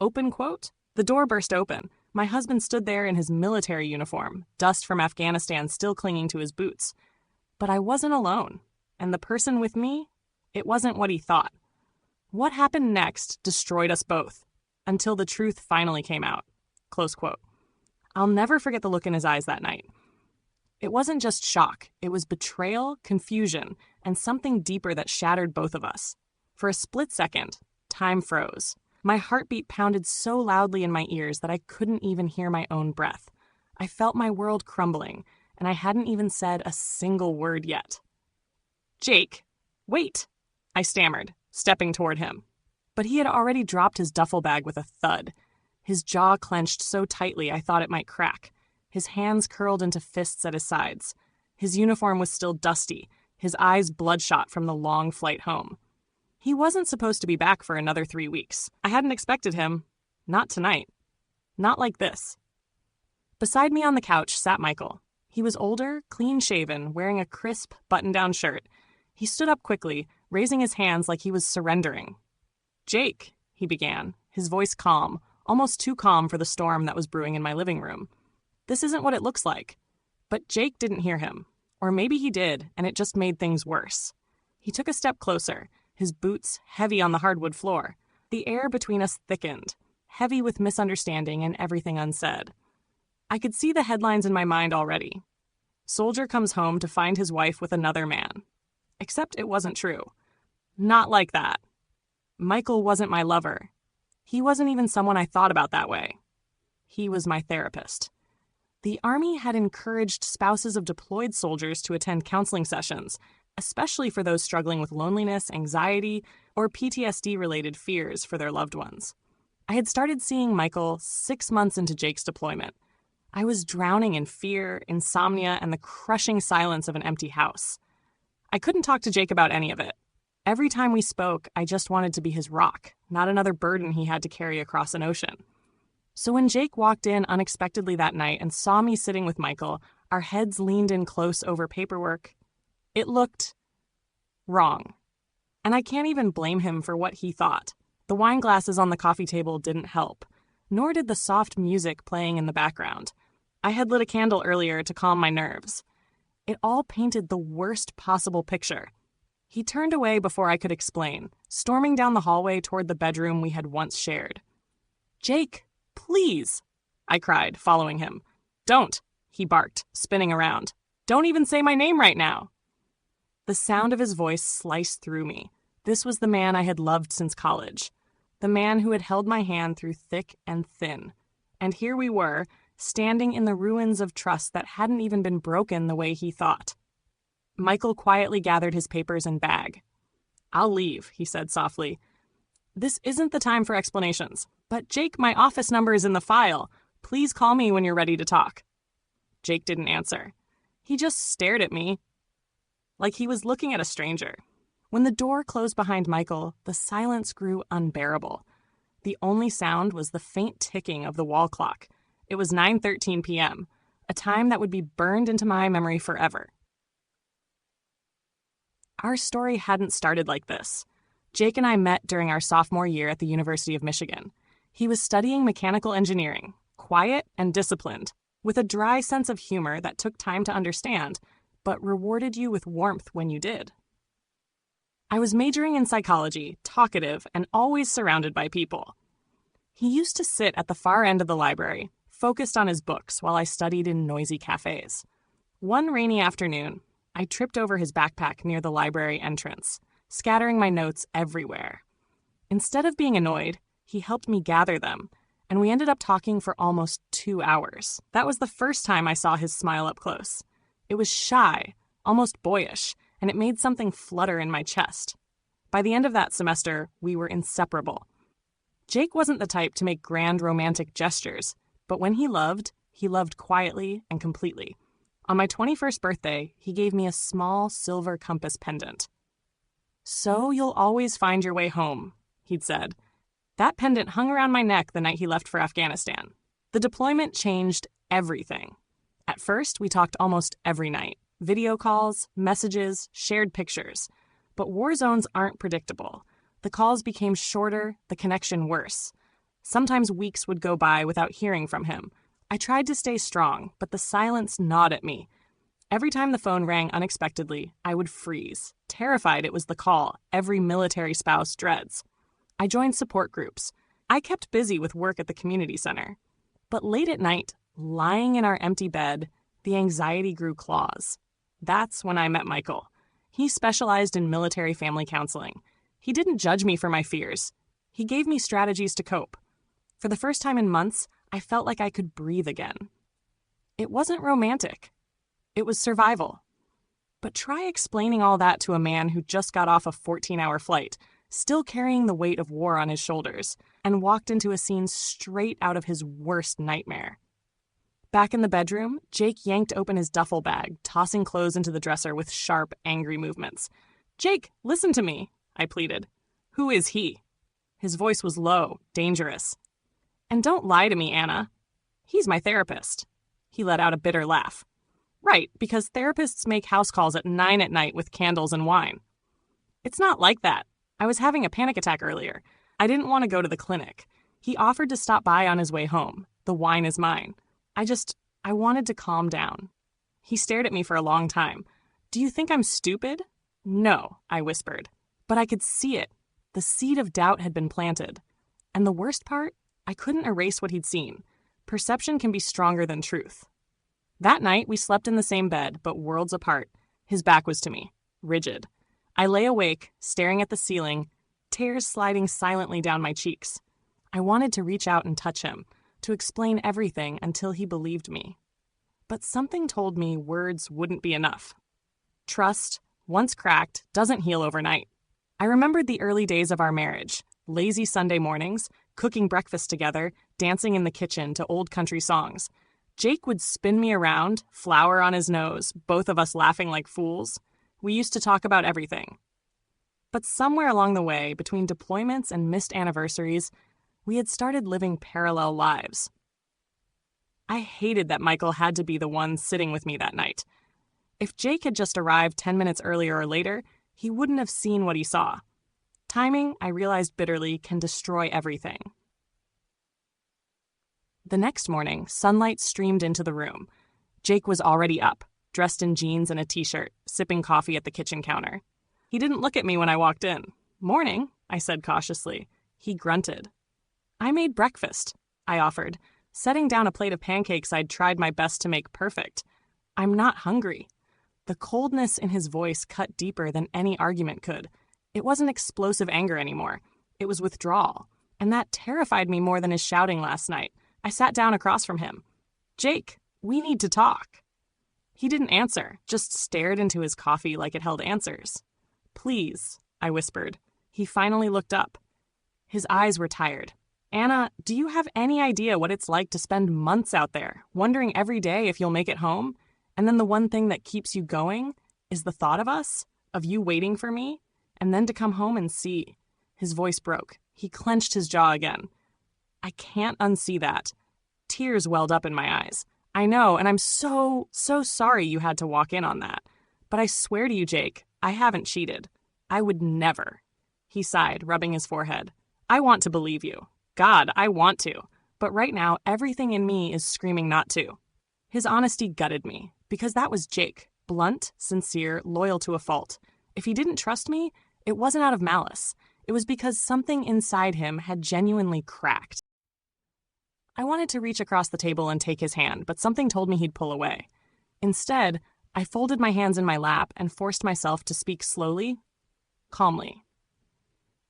Open quote? The door burst open. My husband stood there in his military uniform, dust from Afghanistan still clinging to his boots. But I wasn't alone, and the person with me, it wasn't what he thought. What happened next destroyed us both, until the truth finally came out. Close quote. I'll never forget the look in his eyes that night. It wasn't just shock, it was betrayal, confusion, and something deeper that shattered both of us. For a split second, time froze. My heartbeat pounded so loudly in my ears that I couldn't even hear my own breath. I felt my world crumbling, and I hadn't even said a single word yet. "Jake, wait," I stammered, stepping toward him. But he had already dropped his duffel bag with a thud. His jaw clenched so tightly I thought it might crack. His hands curled into fists at his sides. His uniform was still dusty, his eyes bloodshot from the long flight home. He wasn't supposed to be back for another 3 weeks. I hadn't expected him. Not tonight. Not like this. Beside me on the couch sat Michael. He was older, clean-shaven, wearing a crisp, button-down shirt. He stood up quickly, raising his hands like he was surrendering. "Jake," he began, his voice calm, almost too calm for the storm that was brewing in my living room. "This isn't what it looks like." But Jake didn't hear him. Or maybe he did, and it just made things worse. He took a step closer, his boots heavy on the hardwood floor. The air between us thickened, heavy with misunderstanding and everything unsaid. I could see the headlines in my mind already. Soldier comes home to find his wife with another man. Except it wasn't true. Not like that. Michael wasn't my lover. He wasn't even someone I thought about that way. He was my therapist. The Army had encouraged spouses of deployed soldiers to attend counseling sessions, especially for those struggling with loneliness, anxiety, or PTSD-related fears for their loved ones. I had started seeing Michael 6 months into Jake's deployment. I was drowning in fear, insomnia, and the crushing silence of an empty house. I couldn't talk to Jake about any of it. Every time we spoke, I just wanted to be his rock, not another burden he had to carry across an ocean. So when Jake walked in unexpectedly that night and saw me sitting with Michael, our heads leaned in close over paperwork, it looked wrong. And I can't even blame him for what he thought. The wine glasses on the coffee table didn't help, nor did the soft music playing in the background. I had lit a candle earlier to calm my nerves. It all painted the worst possible picture. He turned away before I could explain, storming down the hallway toward the bedroom we had once shared. "Jake, please," I cried, following him. "Don't," he barked, spinning around. "Don't even say my name right now." The sound of his voice sliced through me. This was the man I had loved since college. The man who had held my hand through thick and thin. And here we were, standing in the ruins of trust that hadn't even been broken the way he thought. Michael quietly gathered his papers and bag. "I'll leave," he said softly. "This isn't the time for explanations. But Jake, my office number is in the file. Please call me when you're ready to talk." Jake didn't answer. He just stared at me like he was looking at a stranger. When the door closed behind Michael, the silence grew unbearable. The only sound was the faint ticking of the wall clock. It was 9:13 p.m., a time that would be burned into my memory forever. Our story hadn't started like this. Jake and I met during our sophomore year at the University of Michigan. He was studying mechanical engineering, quiet and disciplined, with a dry sense of humor that took time to understand, but rewarded you with warmth when you did. I was majoring in psychology, talkative, and always surrounded by people. He used to sit at the far end of the library, focused on his books while I studied in noisy cafes. One rainy afternoon, I tripped over his backpack near the library entrance, scattering my notes everywhere. Instead of being annoyed, he helped me gather them, and we ended up talking for almost 2 hours. That was the first time I saw his smile up close. It was shy, almost boyish, and it made something flutter in my chest. By the end of that semester, we were inseparable. Jake wasn't the type to make grand romantic gestures, but when he loved quietly and completely. On my 21st birthday, he gave me a small silver compass pendant. "So you'll always find your way home," he'd said. That pendant hung around my neck the night he left for Afghanistan. The deployment changed everything. At first, we talked almost every night. Video calls, messages, shared pictures. But war zones aren't predictable. The calls became shorter, the connection worse. Sometimes weeks would go by without hearing from him. I tried to stay strong, but the silence gnawed at me. Every time the phone rang unexpectedly, I would freeze, terrified it was the call every military spouse dreads. I joined support groups. I kept busy with work at the community center. But late at night, lying in our empty bed, the anxiety grew claws. That's when I met Michael. He specialized in military family counseling. He didn't judge me for my fears. He gave me strategies to cope. For the first time in months, I felt like I could breathe again. It wasn't romantic. It was survival. But try explaining all that to a man who just got off a 14-hour flight, still carrying the weight of war on his shoulders, and walked into a scene straight out of his worst nightmare. Back in the bedroom, Jake yanked open his duffel bag, tossing clothes into the dresser with sharp, angry movements. "Jake, listen to me," I pleaded. "Who is he?" His voice was low, dangerous. "And don't lie to me, Anna. He's my therapist." He let out a bitter laugh. "Right, because therapists make house calls at 9 at night with candles and wine." "It's not like that. I was having a panic attack earlier. I didn't want to go to the clinic. He offered to stop by on his way home. The wine is mine. I wanted to calm down." He stared at me for a long time. "Do you think I'm stupid?" "No," I whispered. But I could see it. The seed of doubt had been planted. And the worst part, I couldn't erase what he'd seen. Perception can be stronger than truth. That night, we slept in the same bed, but worlds apart. His back was to me, rigid. I lay awake, staring at the ceiling, tears sliding silently down my cheeks. I wanted to reach out and touch him, to explain everything until he believed me. But something told me words wouldn't be enough. Trust, once cracked, doesn't heal overnight. I remembered the early days of our marriage, lazy Sunday mornings, cooking breakfast together, dancing in the kitchen to old country songs. Jake would spin me around, flour on his nose, both of us laughing like fools. We used to talk about everything. But somewhere along the way, between deployments and missed anniversaries, we had started living parallel lives. I hated that Michael had to be the one sitting with me that night. If Jake had just arrived 10 minutes earlier or later, he wouldn't have seen what he saw. Timing, I realized bitterly, can destroy everything. The next morning, sunlight streamed into the room. Jake was already up, dressed in jeans and a t-shirt, sipping coffee at the kitchen counter. He didn't look at me when I walked in. "Morning," I said cautiously. He grunted. "I made breakfast," I offered, setting down a plate of pancakes I'd tried my best to make perfect. "I'm not hungry." The coldness in his voice cut deeper than any argument could. It wasn't explosive anger anymore. It was withdrawal. And that terrified me more than his shouting last night. I sat down across from him. "Jake, we need to talk." He didn't answer, just stared into his coffee like it held answers. "Please," I whispered. He finally looked up. His eyes were tired. "Anna, do you have any idea what it's like to spend months out there, wondering every day if you'll make it home? And then the one thing that keeps you going is the thought of us, of you waiting for me, and then to come home and see." His voice broke. He clenched his jaw again. "I can't unsee that." Tears welled up in my eyes. "I know, and I'm so sorry you had to walk in on that. But I swear to you, Jake, I haven't cheated. I would never." He sighed, rubbing his forehead. "I want to believe you. God, I want to. But right now, everything in me is screaming not to." His honesty gutted me, because that was Jake, blunt, sincere, loyal to a fault. If he didn't trust me, it wasn't out of malice. It was because something inside him had genuinely cracked. I wanted to reach across the table and take his hand, but something told me he'd pull away. Instead, I folded my hands in my lap and forced myself to speak slowly, calmly.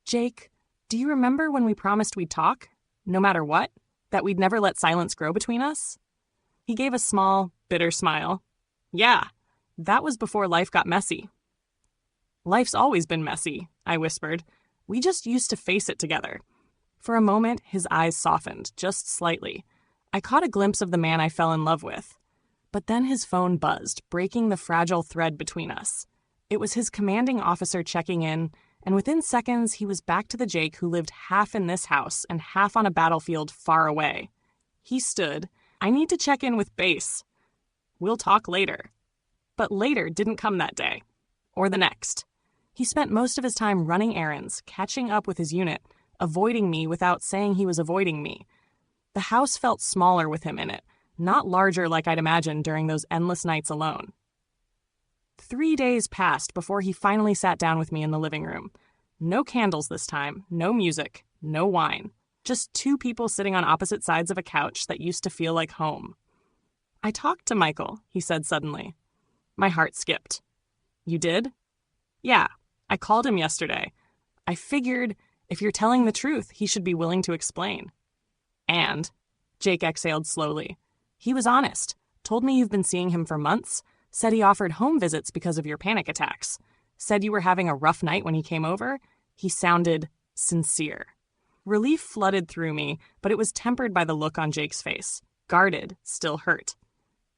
"Jake, do you remember when we promised we'd talk, no matter what? That we'd never let silence grow between us?" He gave a small, bitter smile. "Yeah, that was before life got messy." "Life's always been messy," I whispered. "We just used to face it together." For a moment, his eyes softened, just slightly. I caught a glimpse of the man I fell in love with. But then his phone buzzed, breaking the fragile thread between us. It was his commanding officer checking in, and within seconds he was back to the Jake who lived half in this house and half on a battlefield far away. He stood. "I need to check in with base. We'll talk later." But later didn't come that day. Or the next. He spent most of his time running errands, catching up with his unit, avoiding me without saying he was avoiding me. The house felt smaller with him in it, not larger like I'd imagined during those endless nights alone. 3 days passed before he finally sat down with me in the living room. No candles this time, no music, no wine. Just two people sitting on opposite sides of a couch that used to feel like home. "I talked to Michael," he said suddenly. My heart skipped. "You did?" "Yeah, I called him yesterday. I figured if you're telling the truth, he should be willing to explain." "And?" Jake exhaled slowly. "He was honest. Told me you've been seeing him for months. Said he offered home visits because of your panic attacks. Said you were having a rough night when he came over. He sounded sincere." Relief flooded through me, but it was tempered by the look on Jake's face. Guarded, still hurt.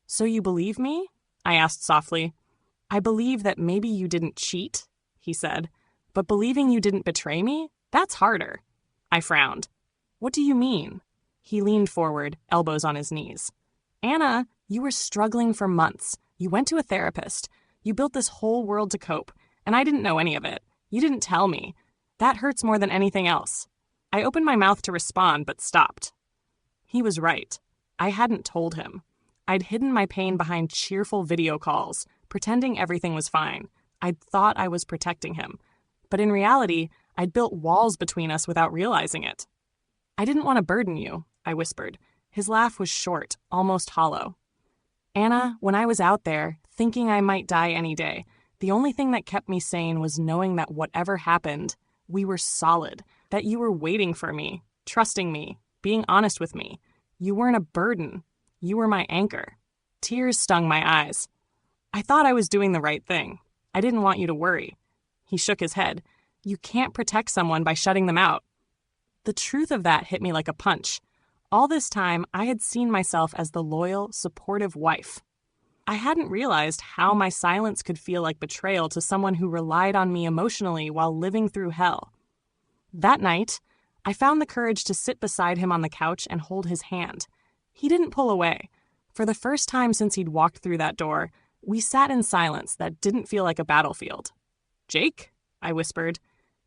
"So you believe me?" I asked softly. "I believe that maybe you didn't cheat," he said. "But believing you didn't betray me? That's harder." I frowned. "What do you mean?" He leaned forward, elbows on his knees. "Anna, you were struggling for months. You went to a therapist. You built this whole world to cope, and I didn't know any of it. You didn't tell me. That hurts more than anything else." I opened my mouth to respond, but stopped. He was right. I hadn't told him. I'd hidden my pain behind cheerful video calls, pretending everything was fine. I'd thought I was protecting him. But in reality, I'd built walls between us without realizing it. "I didn't want to burden you," I whispered. His laugh was short, almost hollow. "Anna, when I was out there, thinking I might die any day, the only thing that kept me sane was knowing that whatever happened, we were solid, that you were waiting for me, trusting me, being honest with me. You weren't a burden. You were my anchor." Tears stung my eyes. "I thought I was doing the right thing. I didn't want you to worry." He shook his head. "You can't protect someone by shutting them out." The truth of that hit me like a punch. All this time, I had seen myself as the loyal, supportive wife. I hadn't realized how my silence could feel like betrayal to someone who relied on me emotionally while living through hell. That night, I found the courage to sit beside him on the couch and hold his hand. He didn't pull away. For the first time since he'd walked through that door, we sat in silence that didn't feel like a battlefield. "Jake?" I whispered.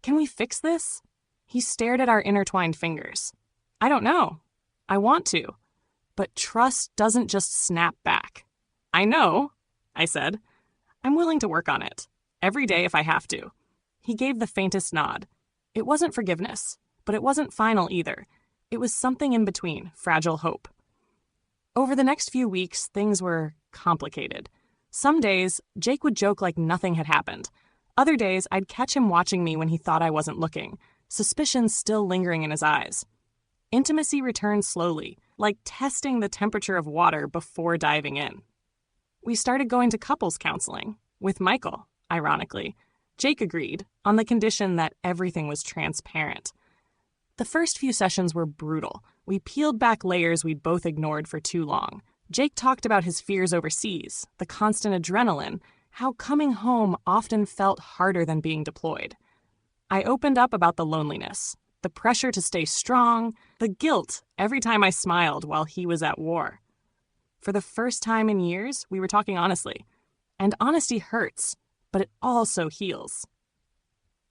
"Can we fix this?" He stared at our intertwined fingers. "I don't know. I want to. But trust doesn't just snap back." "I know," I said. "I'm willing to work on it. Every day if I have to." He gave the faintest nod. It wasn't forgiveness, but it wasn't final either. It was something in between, fragile hope. Over the next few weeks, things were complicated. Some days, Jake would joke like nothing had happened. Other days, I'd catch him watching me when he thought I wasn't looking, suspicion still lingering in his eyes. Intimacy returned slowly, like testing the temperature of water before diving in. We started going to couples counseling, with Michael, ironically. Jake agreed, on the condition that everything was transparent. The first few sessions were brutal. We peeled back layers we'd both ignored for too long. Jake talked about his fears overseas, the constant adrenaline, how coming home often felt harder than being deployed. I opened up about the loneliness, the pressure to stay strong, the guilt every time I smiled while he was at war. For the first time in years, we were talking honestly. And honesty hurts, but it also heals.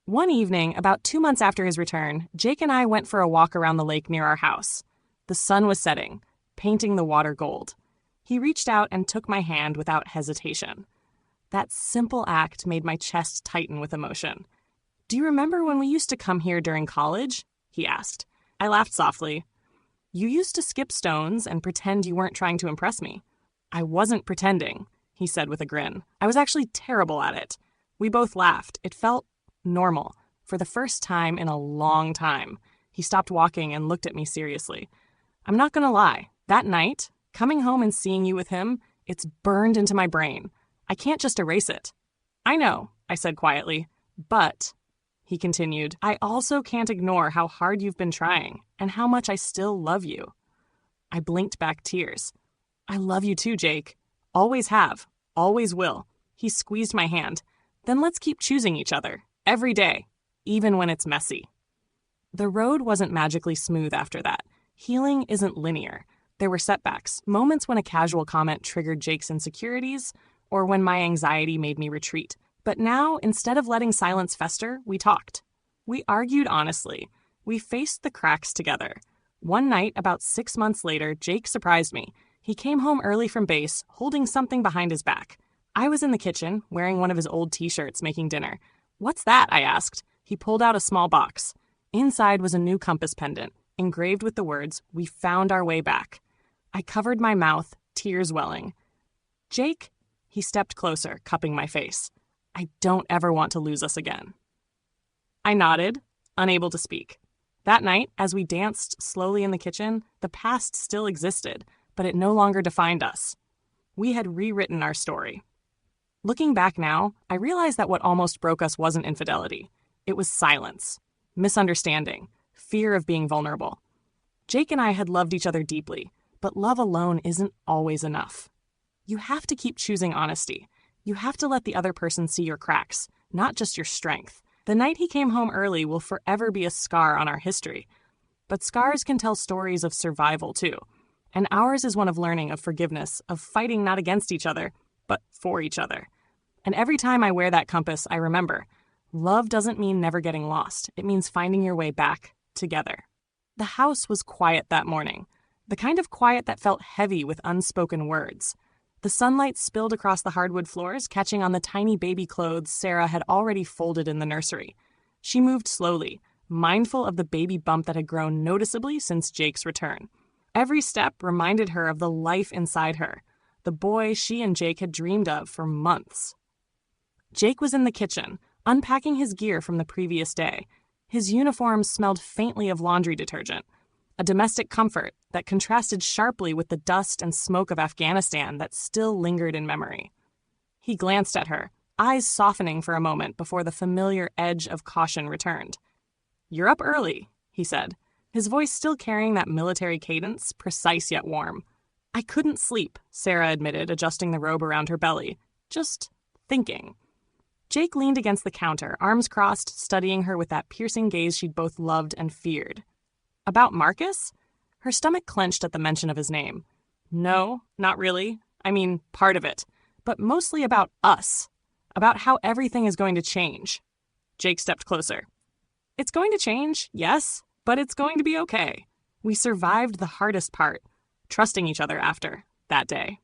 One evening, about 2 months after his return, Jake and I went for a walk around the lake near our house. The sun was setting, painting the water gold. He reached out and took my hand without hesitation. That simple act made my chest tighten with emotion. "Do you remember when we used to come here during college?" he asked. I laughed softly. "You used to skip stones and pretend you weren't trying to impress me." "I wasn't pretending," he said with a grin. "I was actually terrible at it." We both laughed. It felt normal, for the first time in a long time. He stopped walking and looked at me seriously. "I'm not gonna lie. That night, coming home and seeing you with him, it's burned into my brain. I can't just erase it." "I know," I said quietly. "But," he continued, "I also can't ignore how hard you've been trying and how much I still love you." I blinked back tears. "I love you too, Jake. Always have. Always will." He squeezed my hand. "Then let's keep choosing each other. Every day. Even when it's messy." The road wasn't magically smooth after that. Healing isn't linear. There were setbacks, moments when a casual comment triggered Jake's insecurities, or when my anxiety made me retreat. But now, instead of letting silence fester, we talked. We argued honestly. We faced the cracks together. One night, about 6 months later, Jake surprised me. He came home early from base, holding something behind his back. I was in the kitchen, wearing one of his old t-shirts, making dinner. "What's that?" I asked. He pulled out a small box. Inside was a new compass pendant, engraved with the words, "We found our way back." I covered my mouth, tears welling. "Jake," he stepped closer, cupping my face. "I don't ever want to lose us again." I nodded, unable to speak. That night, as we danced slowly in the kitchen, the past still existed, but it no longer defined us. We had rewritten our story. Looking back now, I realized that what almost broke us wasn't infidelity. It was silence, misunderstanding, fear of being vulnerable. Jake and I had loved each other deeply, but love alone isn't always enough. You have to keep choosing honesty. You have to let the other person see your cracks, not just your strength. The night he came home early will forever be a scar on our history. But scars can tell stories of survival too. And ours is one of learning, of forgiveness, of fighting not against each other, but for each other. And every time I wear that compass, I remember, love doesn't mean never getting lost. It means finding your way back together. The house was quiet that morning, the kind of quiet that felt heavy with unspoken words. The sunlight spilled across the hardwood floors, catching on the tiny baby clothes Sarah had already folded in the nursery. She moved slowly, mindful of the baby bump that had grown noticeably since Jake's return. Every step reminded her of the life inside her, the boy she and Jake had dreamed of for months. Jake was in the kitchen, unpacking his gear from the previous day. His uniform smelled faintly of laundry detergent, a domestic comfort that contrasted sharply with the dust and smoke of Afghanistan that still lingered in memory. He glanced at her, eyes softening for a moment before the familiar edge of caution returned. "You're up early," he said, his voice still carrying that military cadence, precise yet warm. "I couldn't sleep," Sarah admitted, adjusting the robe around her belly. "Just thinking." Jake leaned against the counter, arms crossed, studying her with that piercing gaze she'd both loved and feared. "About Marcus?" Her stomach clenched at the mention of his name. "No, not really. I mean, part of it. But mostly about us. About how everything is going to change." Jake stepped closer. "It's going to change, yes, but it's going to be okay. We survived the hardest part, trusting each other after that day."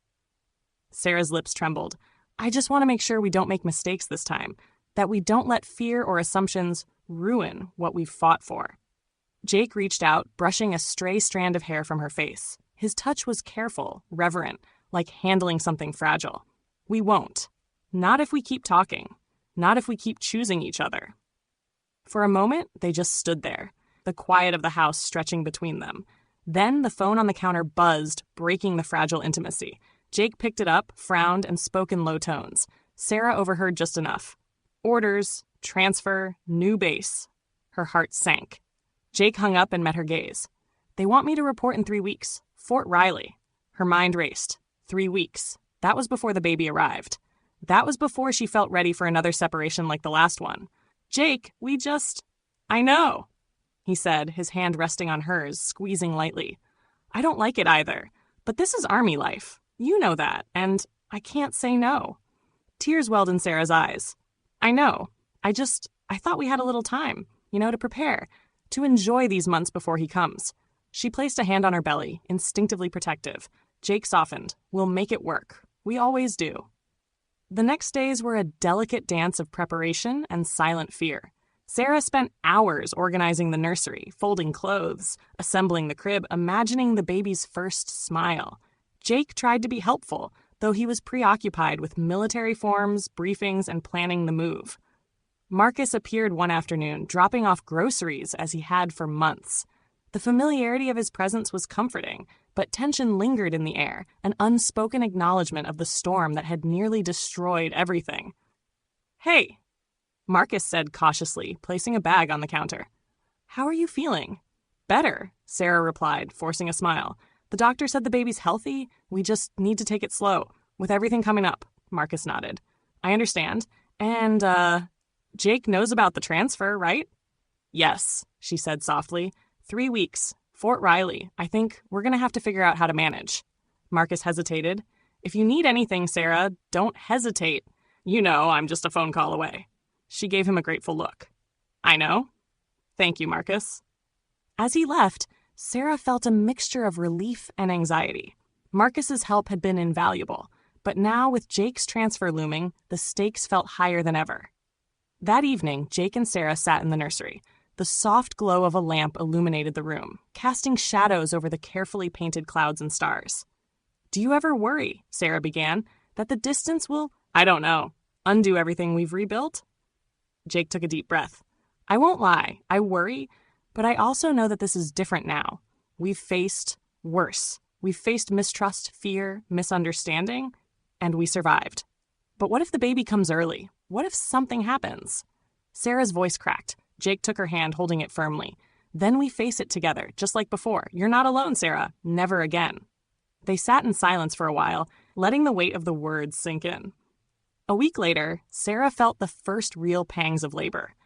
Sarah's lips trembled. "I just want to make sure we don't make mistakes this time, that we don't let fear or assumptions ruin what we've fought for." Jake reached out, brushing a stray strand of hair from her face. His touch was careful, reverent, like handling something fragile. "We won't. Not if we keep talking. Not if we keep choosing each other." For a moment, they just stood there, the quiet of the house stretching between them. Then the phone on the counter buzzed, breaking the fragile intimacy. Jake picked it up, frowned, and spoke in low tones. Sarah overheard just enough. "Orders, transfer, new base." Her heart sank. Jake hung up and met her gaze. "They want me to report in 3 weeks. Fort Riley." Her mind raced. 3 weeks. That was before the baby arrived. That was before she felt ready for another separation like the last one. "Jake, I know," he said, his hand resting on hers, squeezing lightly. "I don't like it either. But this is Army life. You know that, and I can't say no." Tears welled in Sarah's eyes. "I know. I thought we had a little time, to prepare, to enjoy these months before he comes." She placed a hand on her belly, instinctively protective. Jake softened. "We'll make it work. We always do." The next days were a delicate dance of preparation and silent fear. Sarah spent hours organizing the nursery, folding clothes, assembling the crib, imagining the baby's first smile. Jake tried to be helpful, though he was preoccupied with military forms, briefings, and planning the move. Marcus appeared one afternoon, dropping off groceries as he had for months. The familiarity of his presence was comforting, but tension lingered in the air, an unspoken acknowledgement of the storm that had nearly destroyed everything. "Hey," Marcus said cautiously, placing a bag on the counter. "How are you feeling?" "Better," Sarah replied, forcing a smile. "The doctor said the baby's healthy. We just need to take it slow. With everything coming up," Marcus nodded. "I understand. And, Jake knows about the transfer, right?" "Yes," she said softly. 3 weeks. Fort Riley. I think we're going to have to figure out how to manage." Marcus hesitated. "If you need anything, Sarah, don't hesitate. You know I'm just a phone call away." She gave him a grateful look. "I know. Thank you, Marcus." As he left, Sarah felt a mixture of relief and anxiety. Marcus's help had been invaluable, but now with Jake's transfer looming, the stakes felt higher than ever. That evening, Jake and Sarah sat in the nursery. The soft glow of a lamp illuminated the room, casting shadows over the carefully painted clouds and stars. "Do you ever worry," Sarah began, "that the distance will, I don't know, undo everything we've rebuilt?" Jake took a deep breath. "I won't lie, I worry, but I also know that this is different now. We've faced worse. We've faced mistrust, fear, misunderstanding, and we survived. But what if the baby comes early? What if something happens?" Sarah's voice cracked. Jake took her hand, holding it firmly. "Then we face it together, just like before. You're not alone, Sarah. Never again." They sat in silence for a while, letting the weight of the words sink in. A week later, Sarah felt the first real pangs of labor.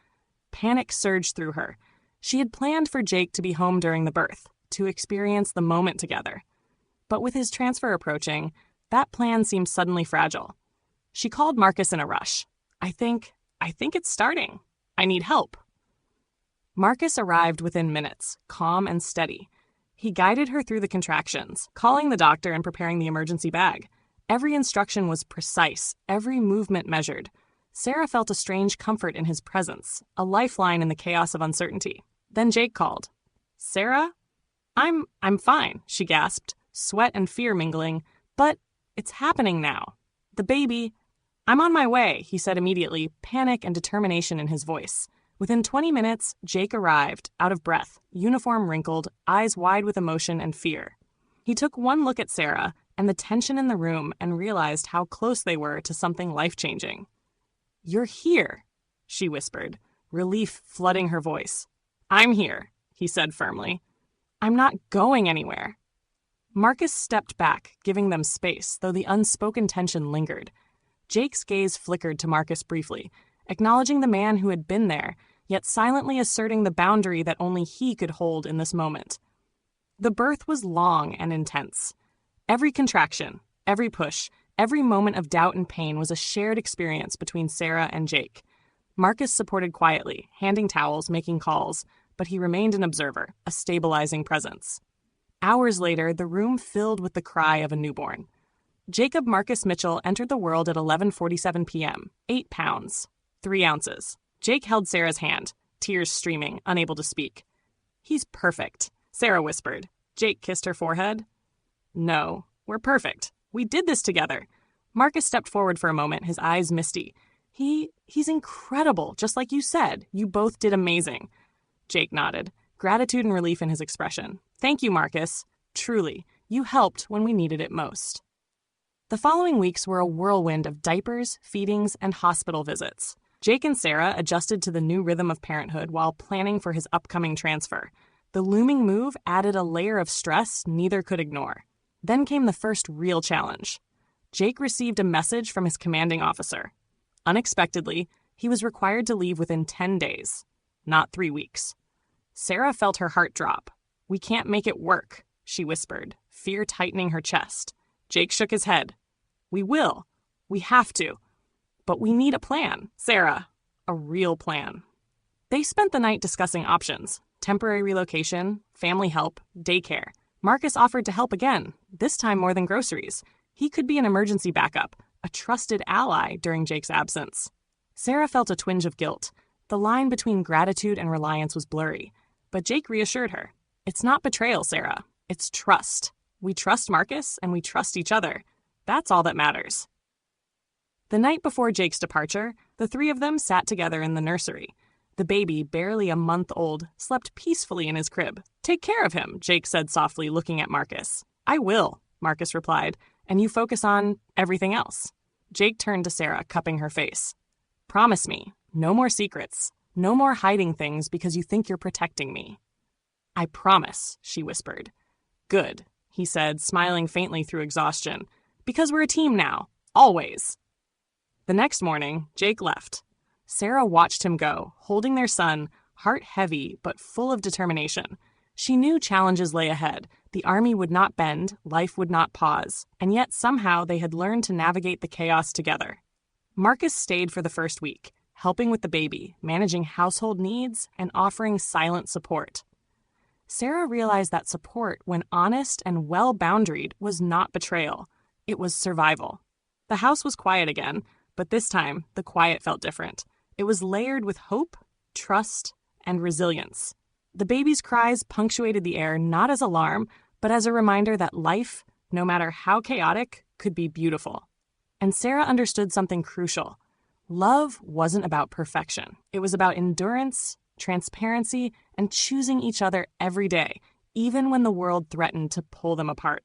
Panic surged through her. She had planned for Jake to be home during the birth, to experience the moment together. But with his transfer approaching, that plan seemed suddenly fragile. She called Marcus in a rush. I think it's starting. I need help." Marcus arrived within minutes, calm and steady. He guided her through the contractions, calling the doctor and preparing the emergency bag. Every instruction was precise, every movement measured. Sarah felt a strange comfort in his presence, a lifeline in the chaos of uncertainty. Then Jake called. "Sarah? I'm fine," she gasped, sweat and fear mingling. "But it's happening now. The baby—" "I'm on my way," he said immediately, panic and determination in his voice. Within 20 minutes, Jake arrived, out of breath, uniform wrinkled, eyes wide with emotion and fear. He took one look at Sarah and the tension in the room and realized how close they were to something life-changing. "You're here," she whispered, relief flooding her voice. "I'm here," he said firmly. "I'm not going anywhere." Marcus stepped back, giving them space, though the unspoken tension lingered. Jake's gaze flickered to Marcus briefly, acknowledging the man who had been there, yet silently asserting the boundary that only he could hold in this moment. The birth was long and intense. Every contraction, every push, every moment of doubt and pain was a shared experience between Sarah and Jake. Marcus supported quietly, handing towels, making calls, but he remained an observer, a stabilizing presence. Hours later, the room filled with the cry of a newborn. Jacob Marcus Mitchell entered the world at 11:47 p.m., 8 pounds, 3 ounces. Jake held Sarah's hand, tears streaming, unable to speak. "He's perfect," Sarah whispered. Jake kissed her forehead. "No, we're perfect. We did this together." Marcus stepped forward for a moment, his eyes misty. He's incredible, just like you said. You both did amazing." Jake nodded, gratitude and relief in his expression. "Thank you, Marcus. Truly, you helped when we needed it most." The following weeks were a whirlwind of diapers, feedings, and hospital visits. Jake and Sarah adjusted to the new rhythm of parenthood while planning for his upcoming transfer. The looming move added a layer of stress neither could ignore. Then came the first real challenge. Jake received a message from his commanding officer. Unexpectedly, he was required to leave within 10 days, not 3 weeks. Sarah felt her heart drop. "We can't make it work," she whispered, fear tightening her chest. Jake shook his head. "We will. We have to. But we need a plan, Sarah. A real plan." They spent the night discussing options: temporary relocation, family help, daycare. Marcus offered to help again, this time more than groceries. He could be an emergency backup, a trusted ally during Jake's absence. Sarah felt a twinge of guilt. The line between gratitude and reliance was blurry. But Jake reassured her. "It's not betrayal, Sarah. It's trust. We trust Marcus, and we trust each other. That's all that matters." The night before Jake's departure, the three of them sat together in the nursery. The baby, barely a month old, slept peacefully in his crib. "Take care of him," Jake said softly, looking at Marcus. "I will," Marcus replied, "and you focus on everything else." Jake turned to Sarah, cupping her face. "Promise me, no more secrets, no more hiding things because you think you're protecting me." "I promise," she whispered. "Good," he said, smiling faintly through exhaustion. "Because we're a team now, always." The next morning, Jake left. Sarah watched him go, holding their son, heart heavy but full of determination. She knew challenges lay ahead. The army would not bend, life would not pause, and yet somehow they had learned to navigate the chaos together. Marcus stayed for the first week, helping with the baby, managing household needs, and offering silent support. Sarah realized that support, when honest and well-boundaried, was not betrayal. It was survival. The house was quiet again, but this time, the quiet felt different. It was layered with hope, trust, and resilience. The baby's cries punctuated the air not as alarm, but as a reminder that life, no matter how chaotic, could be beautiful. And Sarah understood something crucial. Love wasn't about perfection. It was about endurance, transparency, and choosing each other every day, even when the world threatened to pull them apart.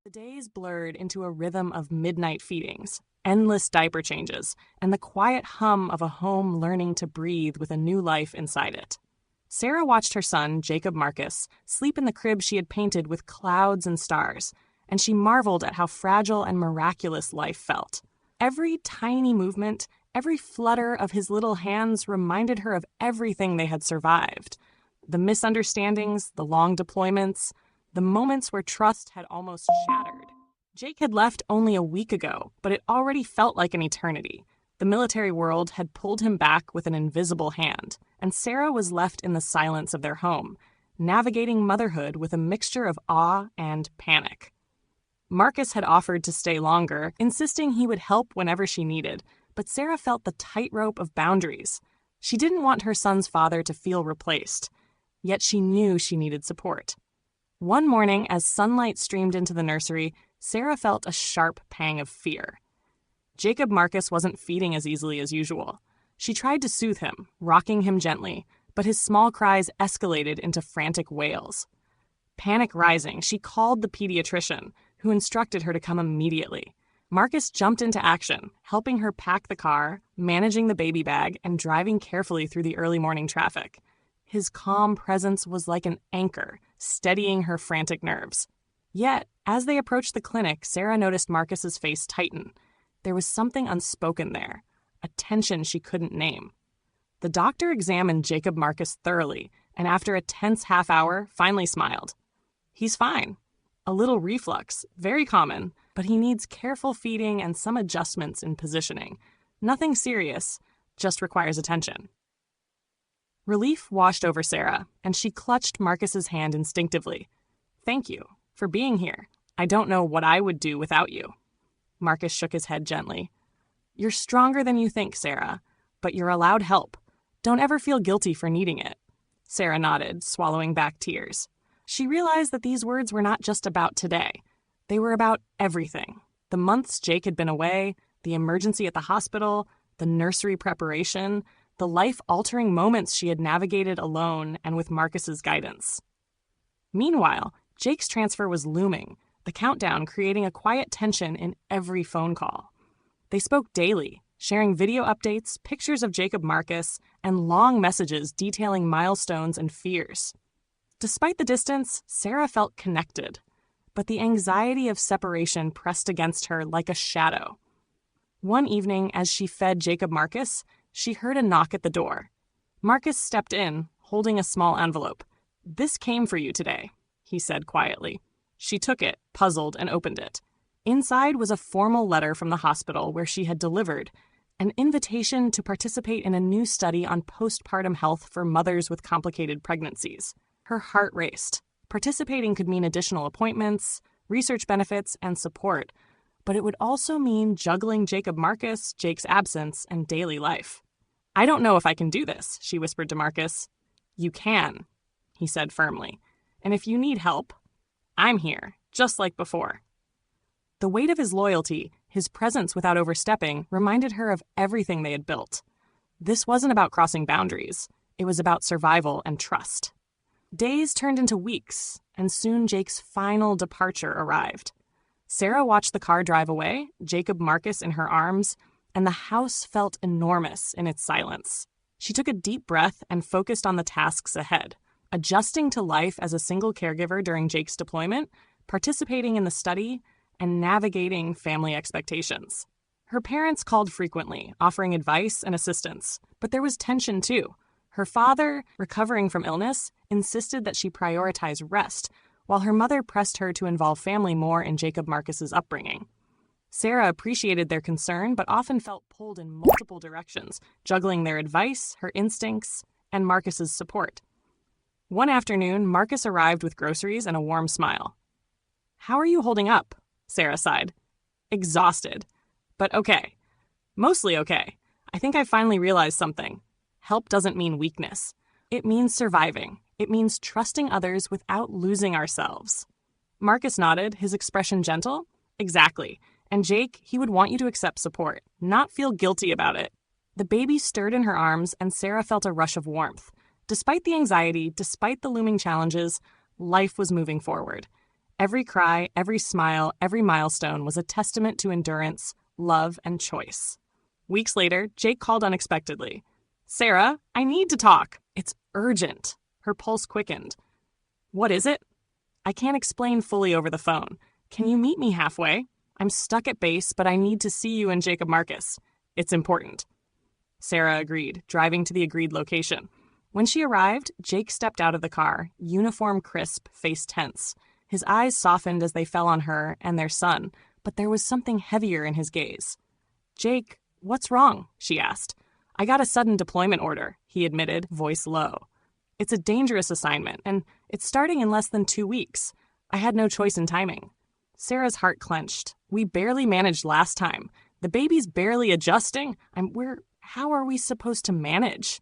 The days blurred into a rhythm of midnight feedings, endless diaper changes, and the quiet hum of a home learning to breathe with a new life inside it. Sarah watched her son, Jacob Marcus, sleep in the crib she had painted with clouds and stars, and she marveled at how fragile and miraculous life felt. Every tiny movement, every flutter of his little hands reminded her of everything they had survived. The misunderstandings, the long deployments, the moments where trust had almost shattered. Jake had left only a week ago, but it already felt like an eternity. The military world had pulled him back with an invisible hand, and Sarah was left in the silence of their home, navigating motherhood with a mixture of awe and panic. Marcus had offered to stay longer, insisting he would help whenever she needed, but Sarah felt the tightrope of boundaries. She didn't want her son's father to feel replaced, yet she knew she needed support. One morning, as sunlight streamed into the nursery, Sarah felt a sharp pang of fear. Jacob Marcus wasn't feeding as easily as usual. She tried to soothe him, rocking him gently, but his small cries escalated into frantic wails. Panic rising, she called the pediatrician, who instructed her to come immediately. Marcus jumped into action, helping her pack the car, managing the baby bag, and driving carefully through the early morning traffic. His calm presence was like an anchor, steadying her frantic nerves. Yet, as they approached the clinic, Sarah noticed Marcus's face tighten. There was something unspoken there, a tension she couldn't name. The doctor examined Jacob Marcus thoroughly, and after a tense half hour, finally smiled. He's fine. A little reflux, very common, but he needs careful feeding and some adjustments in positioning. Nothing serious, just requires attention. Relief washed over Sarah, and she clutched Marcus's hand instinctively. Thank you for being here. I don't know what I would do without you. Marcus shook his head gently. You're stronger than you think, Sarah, but you're allowed help. Don't ever feel guilty for needing it. Sarah nodded, swallowing back tears. She realized that these words were not just about today. They were about everything. The months Jake had been away, the emergency at the hospital, the nursery preparation, the life-altering moments she had navigated alone and with Marcus's guidance. Meanwhile, Jake's transfer was looming, the countdown creating a quiet tension in every phone call. They spoke daily, sharing video updates, pictures of Jacob Marcus, and long messages detailing milestones and fears. Despite the distance, Sarah felt connected, but the anxiety of separation pressed against her like a shadow. One evening, as she fed Jacob Marcus, she heard a knock at the door. Marcus stepped in, holding a small envelope. "This came for you today," he said quietly. She took it, puzzled, and opened it. Inside was a formal letter from the hospital where she had delivered, an invitation to participate in a new study on postpartum health for mothers with complicated pregnancies. Her heart raced. Participating could mean additional appointments, research benefits, and support, but it would also mean juggling Jacob Marcus, Jake's absence, and daily life. "I don't know if I can do this," she whispered to Marcus. "You can," he said firmly. "And if you need help, I'm here, just like before." The weight of his loyalty, his presence without overstepping, reminded her of everything they had built. This wasn't about crossing boundaries. It was about survival and trust. Days turned into weeks, and soon Jake's final departure arrived. Sarah watched the car drive away, Jacob Marcus in her arms, and the house felt enormous in its silence. She took a deep breath and focused on the tasks ahead, adjusting to life as a single caregiver during Jake's deployment, participating in the study, and navigating family expectations. Her parents called frequently, offering advice and assistance, but there was tension too. Her father, recovering from illness, insisted that she prioritize rest, while her mother pressed her to involve family more in Jacob Marcus's upbringing. Sarah appreciated their concern, but often felt pulled in multiple directions, juggling their advice, her instincts, and Marcus's support. One afternoon, Marcus arrived with groceries and a warm smile. "How are you holding up?" Sarah sighed. "Exhausted. But okay. Mostly okay. I think I finally realized something. Help doesn't mean weakness. It means surviving. It means trusting others without losing ourselves." Marcus nodded, his expression gentle. "Exactly. And Jake, he would want you to accept support, not feel guilty about it." The baby stirred in her arms, and Sarah felt a rush of warmth. Despite the anxiety, despite the looming challenges, life was moving forward. Every cry, every smile, every milestone was a testament to endurance, love, and choice. Weeks later, Jake called unexpectedly. "Sarah, I need to talk. It's urgent." Her pulse quickened. "What is it?" "I can't explain fully over the phone. Can you meet me halfway? I'm stuck at base, but I need to see you and Jacob Marcus. It's important." Sarah agreed, driving to the agreed location. When she arrived, Jake stepped out of the car, uniform crisp, face tense. His eyes softened as they fell on her and their son, but there was something heavier in his gaze. "Jake, what's wrong?" she asked. "I got a sudden deployment order," he admitted, voice low. "It's a dangerous assignment, and it's starting in less than 2 weeks. I had no choice in timing." Sarah's heart clenched. "We barely managed last time. The baby's barely adjusting. How are we supposed to manage?"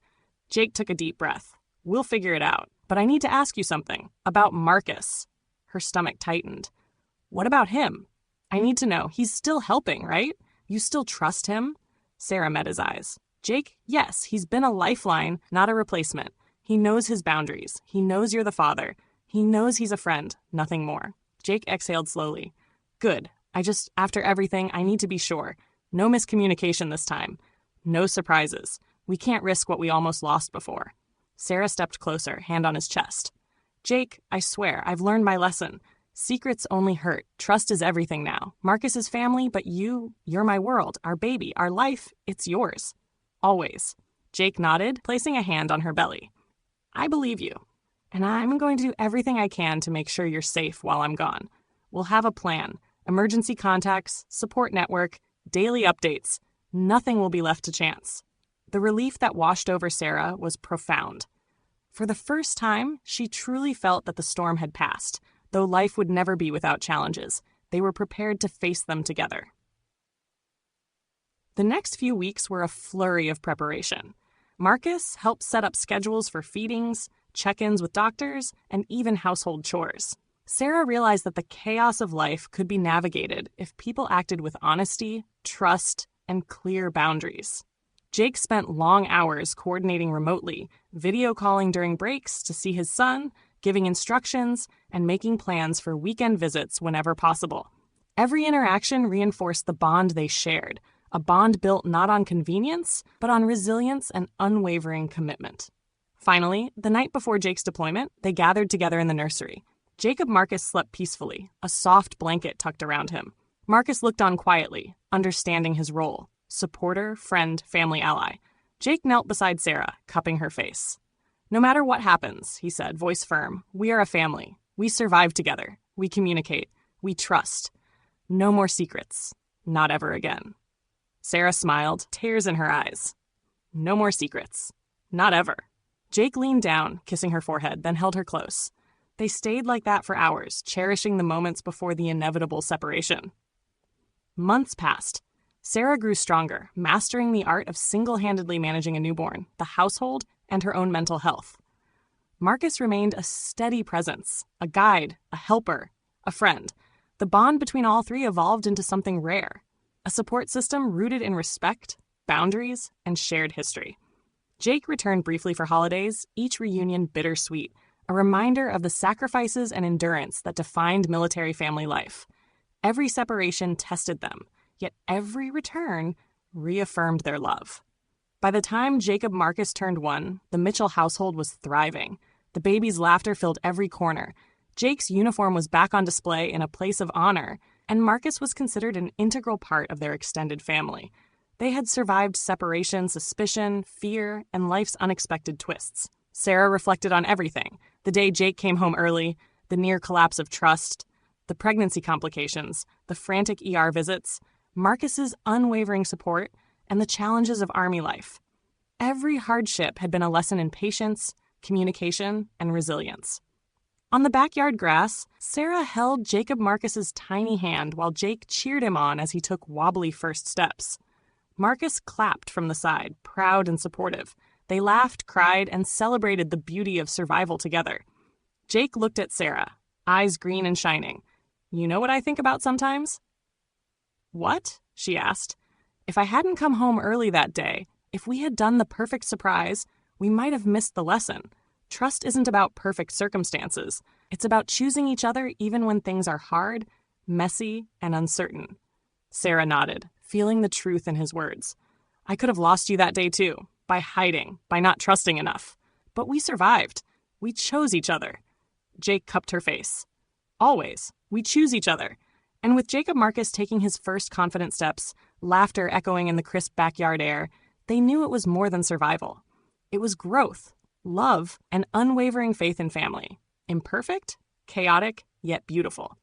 Jake took a deep breath. "We'll figure it out. But I need to ask you something. About Marcus." Her stomach tightened. "What about him? I need to know. He's still helping, right? You still trust him?" Sarah met his eyes. "Jake, yes, he's been a lifeline, not a replacement. He knows his boundaries. He knows you're the father. He knows he's a friend, nothing more." Jake exhaled slowly. "Good. After everything, I need to be sure. No miscommunication this time. No surprises. We can't risk what we almost lost before." Sarah stepped closer, hand on his chest. "Jake, I swear, I've learned my lesson. Secrets only hurt. Trust is everything now. Marcus is family, but you're my world, our baby, our life, it's yours. Always." Jake nodded, placing a hand on her belly. "I believe you. And I'm going to do everything I can to make sure you're safe while I'm gone. We'll have a plan. Emergency contacts, support network, daily updates. Nothing will be left to chance." The relief that washed over Sarah was profound. For the first time, she truly felt that the storm had passed. Though life would never be without challenges, they were prepared to face them together. The next few weeks were a flurry of preparation. Marcus helped set up schedules for feedings, check-ins with doctors, and even household chores. Sarah realized that the chaos of life could be navigated if people acted with honesty, trust, and clear boundaries. Jake spent long hours coordinating remotely, video calling during breaks to see his son, giving instructions, and making plans for weekend visits whenever possible. Every interaction reinforced the bond they shared, a bond built not on convenience, but on resilience and unwavering commitment. Finally, the night before Jake's deployment, they gathered together in the nursery. Jacob Marcus slept peacefully, a soft blanket tucked around him. Marcus looked on quietly, understanding his role. Supporter, friend, family ally. Jake knelt beside Sarah, cupping her face. "No matter what happens," he said, voice firm, "we are a family. We survive together. We communicate. We trust. No more secrets. Not ever again." Sarah smiled, tears in her eyes. "No more secrets. Not ever." Jake leaned down, kissing her forehead, then held her close. They stayed like that for hours, cherishing the moments before the inevitable separation. Months passed. Sarah grew stronger, mastering the art of single-handedly managing a newborn, the household, and her own mental health. Marcus remained a steady presence, a guide, a helper, a friend. The bond between all three evolved into something rare, a support system rooted in respect, boundaries, and shared history. Jake returned briefly for holidays, each reunion bittersweet, a reminder of the sacrifices and endurance that defined military family life. Every separation tested them, yet every return reaffirmed their love. By the time Jacob Marcus turned 1, the Mitchell household was thriving. The baby's laughter filled every corner. Jake's uniform was back on display in a place of honor, and Marcus was considered an integral part of their extended family. They had survived separation, suspicion, fear, and life's unexpected twists. Sarah reflected on everything: the day Jake came home early, the near collapse of trust, the pregnancy complications, the frantic ER visits, Marcus's unwavering support, and the challenges of Army life. Every hardship had been a lesson in patience, communication, and resilience. On the backyard grass, Sarah held Jacob Marcus's tiny hand while Jake cheered him on as he took wobbly first steps. Marcus clapped from the side, proud and supportive. They laughed, cried, and celebrated the beauty of survival together. Jake looked at Sarah, eyes green and shining. "You know what I think about sometimes?" "What?" she asked. "If I hadn't come home early that day, if we had done the perfect surprise, we might have missed the lesson. Trust isn't about perfect circumstances. It's about choosing each other even when things are hard, messy, and uncertain." Sarah nodded, feeling the truth in his words. "I could have lost you that day too, by hiding, by not trusting enough. But we survived. We chose each other." Jake cupped her face. "Always. We choose each other." And with Jacob Marcus taking his first confident steps, laughter echoing in the crisp backyard air, they knew it was more than survival. It was growth, love, and unwavering faith in family. Imperfect, chaotic, yet beautiful.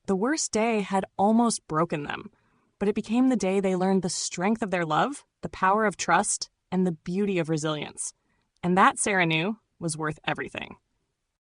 The worst day had almost broken them, but it became the day they learned the strength of their love, the power of trust, and the beauty of resilience. And that, Sarah knew, was worth everything.